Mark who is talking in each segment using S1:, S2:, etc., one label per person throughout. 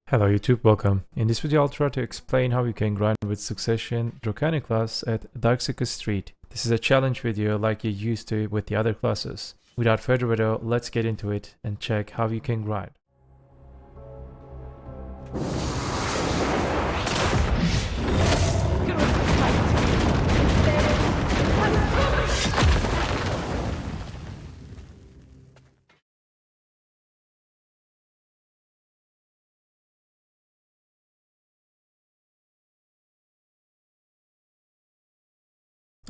S1: Hello YouTube, welcome. In this video I'll try to explain how you can grind with Succession Drakania class at Darkseeker Street. This is a challenge video like you're used to with the other classes. Without further ado, let's get into it and check how you can grind.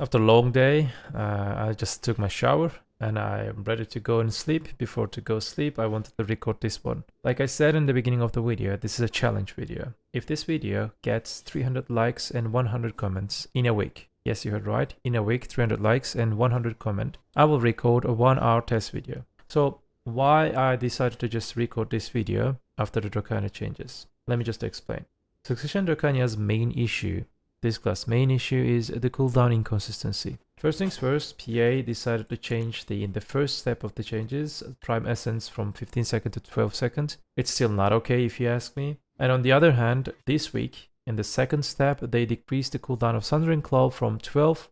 S1: After a long day, I just took my shower and I am ready to go and sleep. Before to go sleep, I wanted to record this one. Like I said in the beginning of the video, this is a challenge video. If this video gets 300 likes and 100 comments in a week, yes, you heard right, in a week, 300 likes and 100 comment, I will record a 1-hour test video. So why I decided to just record this video after the Drakania changes? Let me just explain. Succession Drakania's main issue, this class main issue, is the cooldown inconsistency. First things first, PA decided to change in the first step of the changes, prime essence from 15 seconds to 12 seconds. It's still not okay if you ask me. And on the other hand, this week, in the second step, they decreased the cooldown of Santorini Claw from 12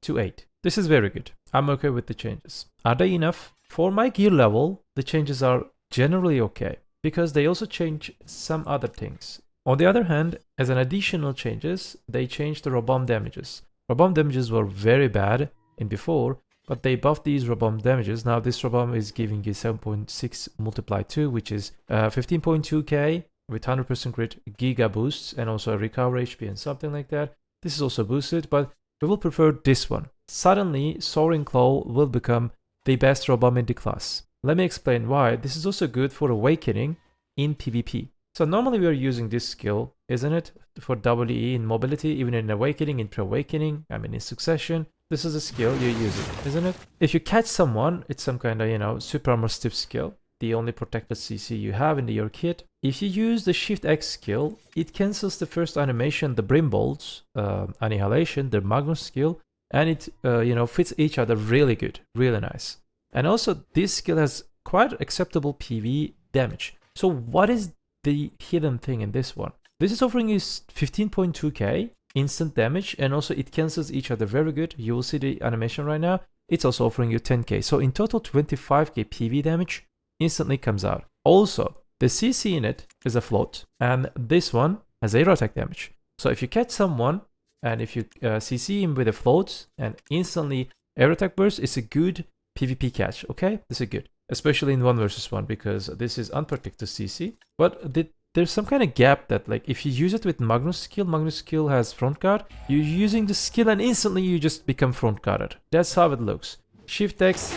S1: to 8. This is very good. I'm okay with the changes. Are they enough? For my gear level, the changes are generally okay, because they also change some other things. On the other hand, as an additional changes, they changed the robomb damages. Robomb damages were very bad in before, but they buffed these robomb damages. Now this robomb is giving you 7.6 multiplied 2, which is 15.2k with 100% crit, giga boosts, and also a recover HP and something like that. This is also boosted, but we will prefer this one. Suddenly, Soaring Claw will become the best robomb in the class. Let me explain why. This is also good for Awakening in PvP. So normally we are using this skill, isn't it? For WE in mobility, even in Awakening, in Pre-Awakening, I mean in Succession. This is a skill you're using, isn't it? If you catch someone, it's some kind of, super armor stiff skill. The only protected CC you have in your kit. If you use the Shift X skill, it cancels the first animation, the Brimbolt's Annihilation, the Magnus skill, and it, fits each other really good, really nice. And also this skill has quite acceptable PvE damage. So what is the hidden thing in this one? This is offering you 15.2k instant damage, and also it cancels each other very good. You will see the animation right now. It's also offering you 10k. So in total 25k PV damage instantly comes out. Also, the CC in it is a float, and this one has aero attack damage. So if you catch someone and if you CC him with a float and instantly aero attack burst, it's a good PvP catch, okay? This is good. Especially in 1 versus 1, because this is unprotected CC. But there's some kind of gap that, like, if you use it with Magnus skill has front guard. You're using the skill and instantly you just become front guarded. That's how it looks. Shift X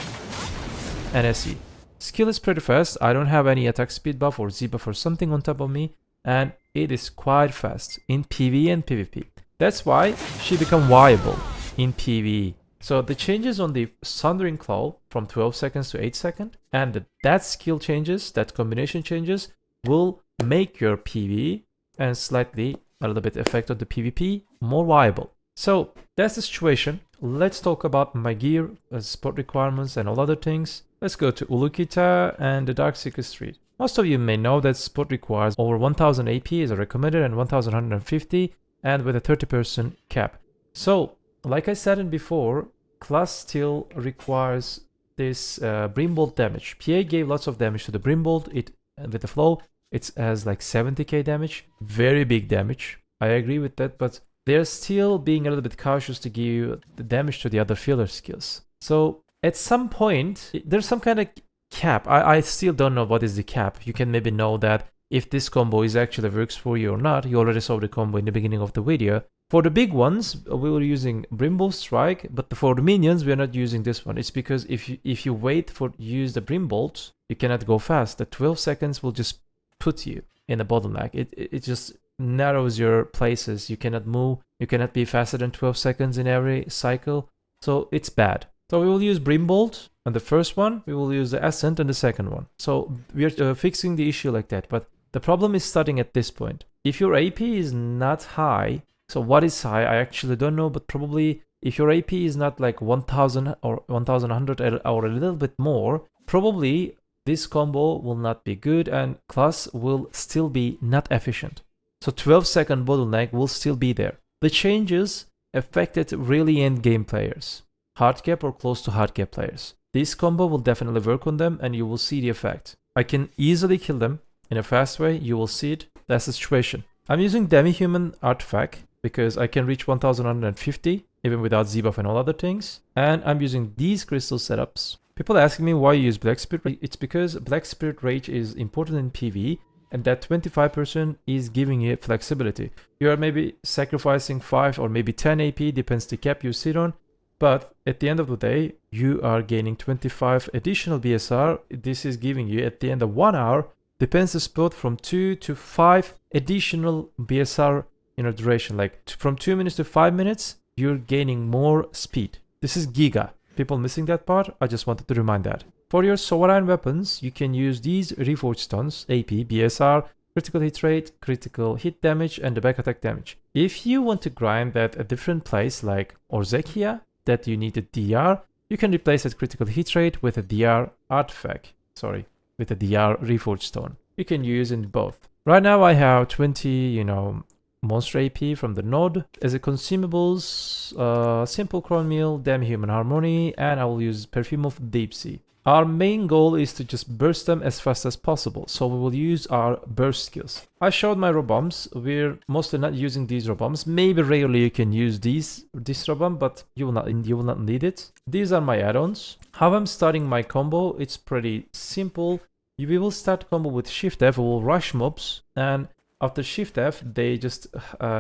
S1: and SE. Skill is pretty fast. I don't have any attack speed buff or Z buff or something on top of me, and it is quite fast in PvE and PvP. That's why she become viable in PvE. So the changes on the Sundering Claw from 12 seconds to 8 seconds, and that skill changes, that combination changes, will make your PvE and slightly a little bit effect on the PvP more viable. So that's the situation. Let's talk about my gear, support requirements, and all other things. Let's go to Ulukita and the Darkseeker Street. Most of you may know that support requires over 1000 AP is recommended and 1150, and with a 30% cap. So like I said before, class still requires this Brimbolt damage. PA gave lots of damage to the Brimbolt. With the flow, it has like 70k damage. Very big damage. I agree with that, but they're still being a little bit cautious to give the damage to the other filler skills. So at some point, there's some kind of cap. I still don't know what is the cap. You can maybe know that if this combo is actually works for you or not. You already saw the combo in the beginning of the video. For the big ones, we were using Brimbolt Strike, but for the minions, we are not using this one. It's because if you wait for use the Brimbolt, you cannot go fast. The 12 seconds will just put you in a bottleneck. It just narrows your places. You cannot move. You cannot be faster than 12 seconds in every cycle. So it's bad. So we will use Brimbolt on the first one. We will use the Ascent on the second one. So we are fixing the issue like that. But the problem is starting at this point. If your AP is not high, so what is high? I actually don't know, but probably if your AP is not like 1000 or 1100 or a little bit more, probably this combo will not be good and class will still be not efficient. So 12-second bottleneck will still be there. The changes affected really end game players, hard cap or close to hard cap players. This combo will definitely work on them and you will see the effect. I can easily kill them in a fast way. You will see it. That's the situation. I'm using demi-human artifact because I can reach 1150 even without Z-buff and all other things. And I'm using these crystal setups. People asking me why you use Black Spirit. It's because Black Spirit Rage is important in PvE and that 25% is giving you flexibility. You are maybe sacrificing 5 or maybe 10 AP, depends the cap you sit on. But at the end of the day, you are gaining 25 additional BSR. This is giving you at the end of 1 hour, depends the spot, from 2 to 5 additional BSR duration. Like from 2 minutes to 5 minutes, you're gaining more speed. This is Giga. People missing that part, I just wanted to remind that. For your sovereign weapons, you can use these reforged stones, AP, BSR, critical hit rate, critical hit damage, and the back attack damage. If you want to grind that a different place like Orzekia, that you need a DR, you can replace that critical hit rate with a DR artifact. Sorry, with a DR reforged stone. You can use in both. Right now I have 20, monster AP from the node. As a consumables, simple chrome meal, demi-human harmony, and I will use perfume of deep sea. Our main goal is to just burst them as fast as possible, so we will use our burst skills. I showed my robombs. We're mostly not using these robombs. Maybe rarely you can use this robomb, but you will not need it. These are my add-ons. How I'm starting my combo, it's pretty simple. We will start combo with Shift F. We will rush mobs, and after Shift F, they just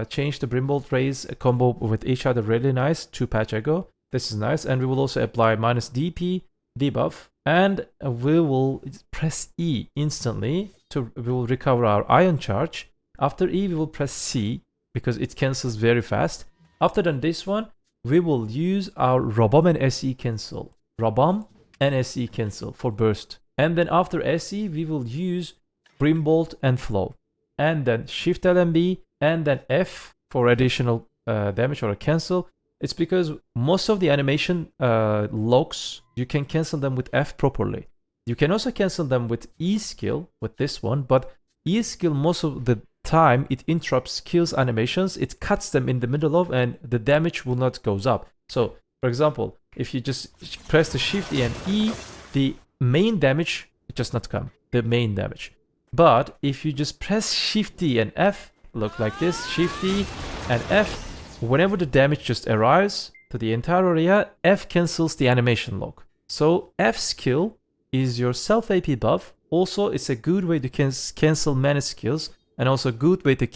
S1: changed the Brimbolt Raise combo with each other really nice 2 patch ago. This is nice, and we will also apply minus DP debuff. And we will press E instantly we will recover our ion charge. After E, we will press C because it cancels very fast. After this one, we will use our Robomb and SE cancel. Robomb and SE cancel for burst. And then after SE, we will use Brimbolt and Flow. And then Shift LMB and then F for additional damage or a cancel. It's because most of the animation locks, you can cancel them with F properly. You can also cancel them with E skill, with this one, but E skill most of the time, it interrupts skills animations, it cuts them in the middle of, and the damage will not goes up. So, for example, if you just press the Shift E and E, the main damage, it just not come, the main damage. But if you just press Shift E and F, look like this, Shift E and F, whenever the damage just arrives to the entire area, F cancels the animation lock. So F skill is your self AP buff. Also, it's a good way to cancel many skills, and also a good way to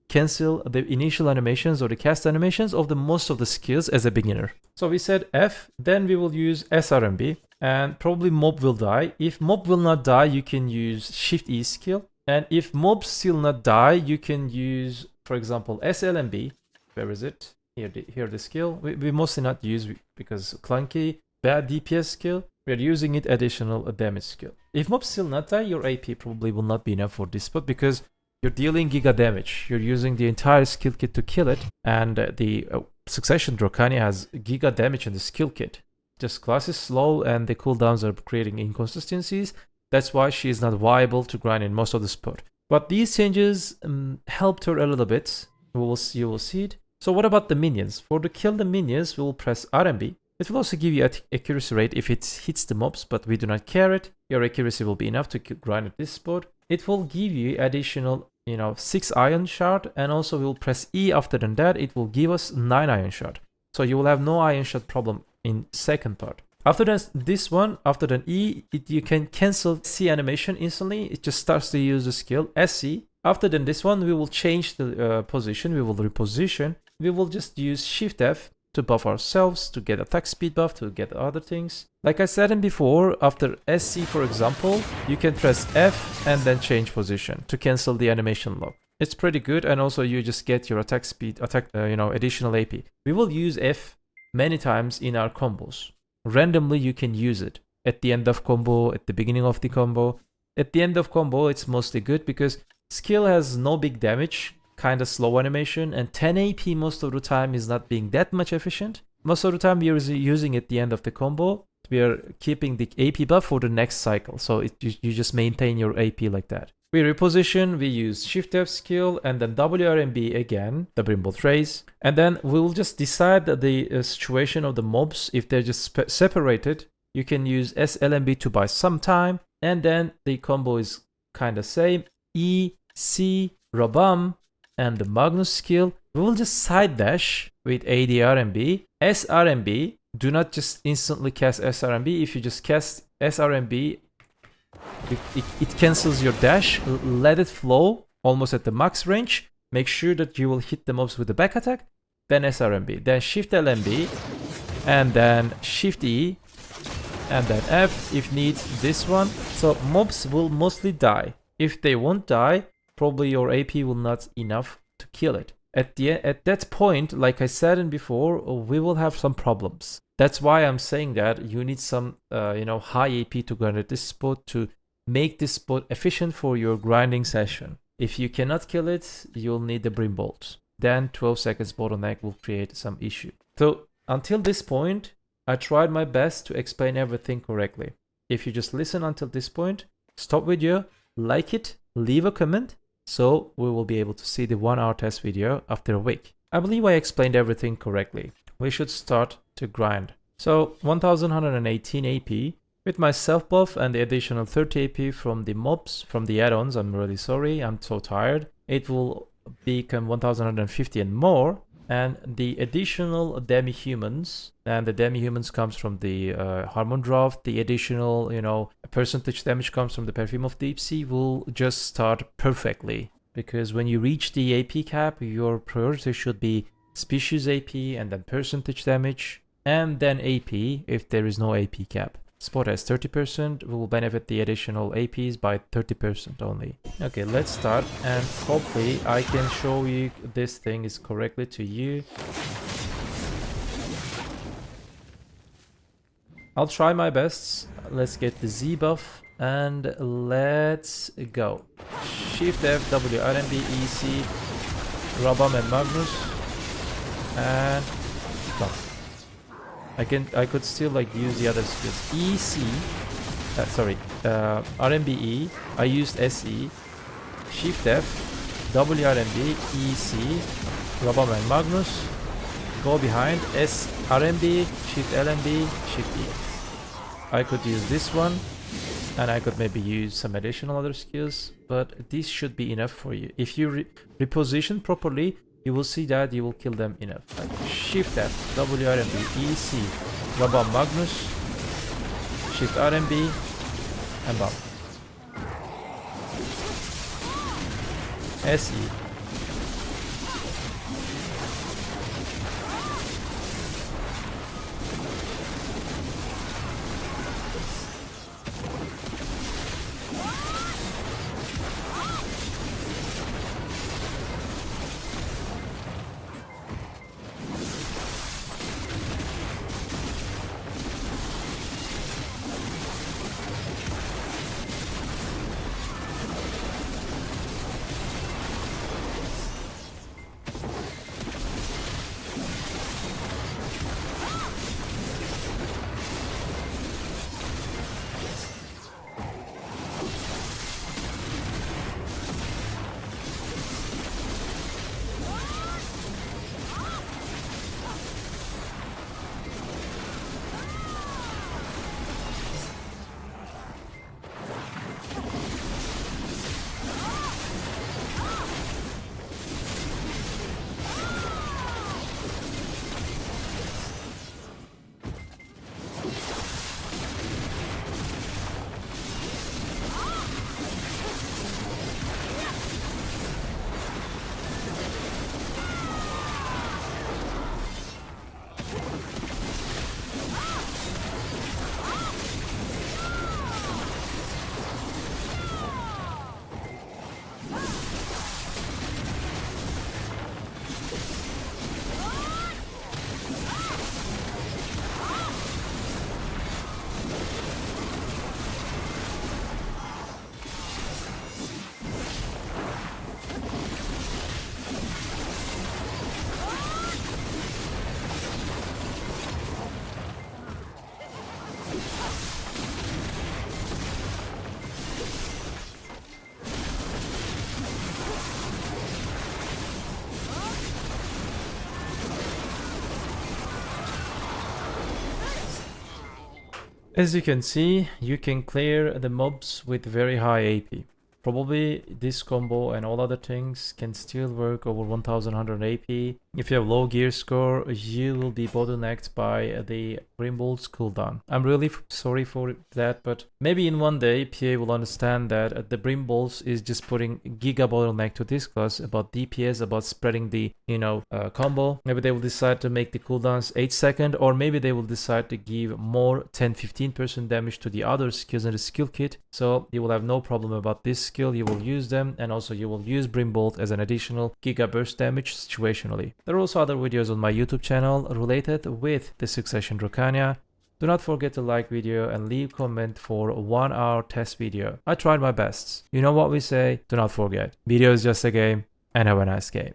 S1: cancel the initial animations or the cast animations of the most of the skills as a beginner. So we said F, then we will use SRMB, and probably mob will die. If mob will not die, you can use Shift E skill, and if mob still not die, you can use, for example, SLMB. Where is it? Here the skill. We mostly not use because clunky, bad DPS skill. We are using it additional damage skill. If mobs still not die, your AP probably will not be enough for this spot because you're dealing giga damage. You're using the entire skill kit to kill it, and the Succession Drakania has giga damage in the skill kit. Just class is slow and the cooldowns are creating inconsistencies. That's why she is not viable to grind in most of the spot. But these changes helped her a little bit. You will see it. So what about the minions? For to kill the minions, we will press RMB. It will also give you accuracy rate if it hits the mobs, but we do not care it. Your accuracy will be enough to grind at this spot. It will give you additional, 6 iron shard, and also we will press E after that. It will give us 9 iron shard. So you will have no iron shard problem in second part. After this one, after the E, you can cancel C animation instantly. It just starts to use the skill SC. After this one, we will change the position. We will reposition. We will just use Shift F to buff ourselves, to get attack speed buff, to get other things. Like I said before, after SC, for example, you can press F and then change position to cancel the animation lock. It's pretty good, and also you just get your attack speed, additional AP. We will use F many times in our combos. Randomly, you can use it at the end of combo, at the beginning of the combo. At the end of combo, it's mostly good because skill has no big damage, kind of slow animation, and 10 AP most of the time is not being that much efficient. Most of the time you're using at the end of the combo we are keeping the AP buff for the next cycle. So you just maintain your AP like that. We reposition, we use Shift F skill and then WRMB again, the Brimble trace. And then we'll just decide the situation of the mobs. If they're just separated, you can use SLMB to buy some time. And then the combo is kind of same. E, C, Rabam, and the Magnus skill. We will just side dash with ADRMB. SRMB, do not just instantly cast SRMB. If you just cast SRMB, it cancels your dash. Let it flow almost at the max range. Make sure that you will hit the mobs with the back attack. Then SRMB. Then Shift LMB. And then Shift E. And then F if needs this one. So mobs will mostly die. If they won't die, probably your AP will not enough to kill it. At that point, like I said before, we will have some problems. That's why I'm saying that you need some high AP to grind at this spot to make this spot efficient for your grinding session. If you cannot kill it, you'll need the Brim Bolt. Then 12 seconds bottleneck will create some issue. So until this point, I tried my best to explain everything correctly. If you just listen until this point, stop video, like it, leave a comment, so we will be able to see the 1 hour test video after a week. I believe I explained everything correctly. We should start to grind. So 1118 AP with my self buff and the additional 30 AP from the mobs, from the add-ons. I'm really sorry, I'm so tired. It will become 1150 and more. And the additional demi-humans, and the demi-humans comes from the Harmon Draft, the additional, percentage damage comes from the Perfume of Deep Sea, will just start perfectly. Because when you reach the AP cap, your priority should be species AP and then percentage damage, and then AP if there is no AP cap. Spot has 30%, we will benefit the additional APs by 30% only. Okay, let's start, and hopefully I can show you this thing is correctly to you. I'll try my best. Let's get the Z buff and let's go. Shift F, W, RMB, EC, Rabam and Magnus, and stop. I could still use the other skills. EC, RMBE, I used SE, Shift F, WRMB, EC, Rabam and Magnus, go behind, S, RMB, Shift LMB, Shift E. I could use this one, and I could maybe use some additional other skills, but this should be enough for you. If you reposition properly, you will see that you will kill them enough. Shift F, WRMB, EC, Rabam Magnus, Shift RMB, and BAM. SE. As you can see, you can clear the mobs with very high AP. Probably this combo and all other things can still work over 1100 AP. If you have low gear score, you will be bottlenecked by the Brimbolt's cooldown. I'm really sorry for that, but maybe in one day PA will understand that the Brimbolts is just putting giga bottleneck to this class about DPS, about spreading the combo. Maybe they will decide to make the cooldowns 8 seconds, or maybe they will decide to give more 10-15% damage to the other skills in the skill kit. So you will have no problem about this skill. You will use them, and also you will use Brimbolt as an additional giga burst damage situationally. There are also other videos on my YouTube channel related with the Succession Drakania. Do not forget to like video and leave comment for a 1-hour test video. I tried my best. You know what we say, do not forget. Video is just a game, and have a nice game.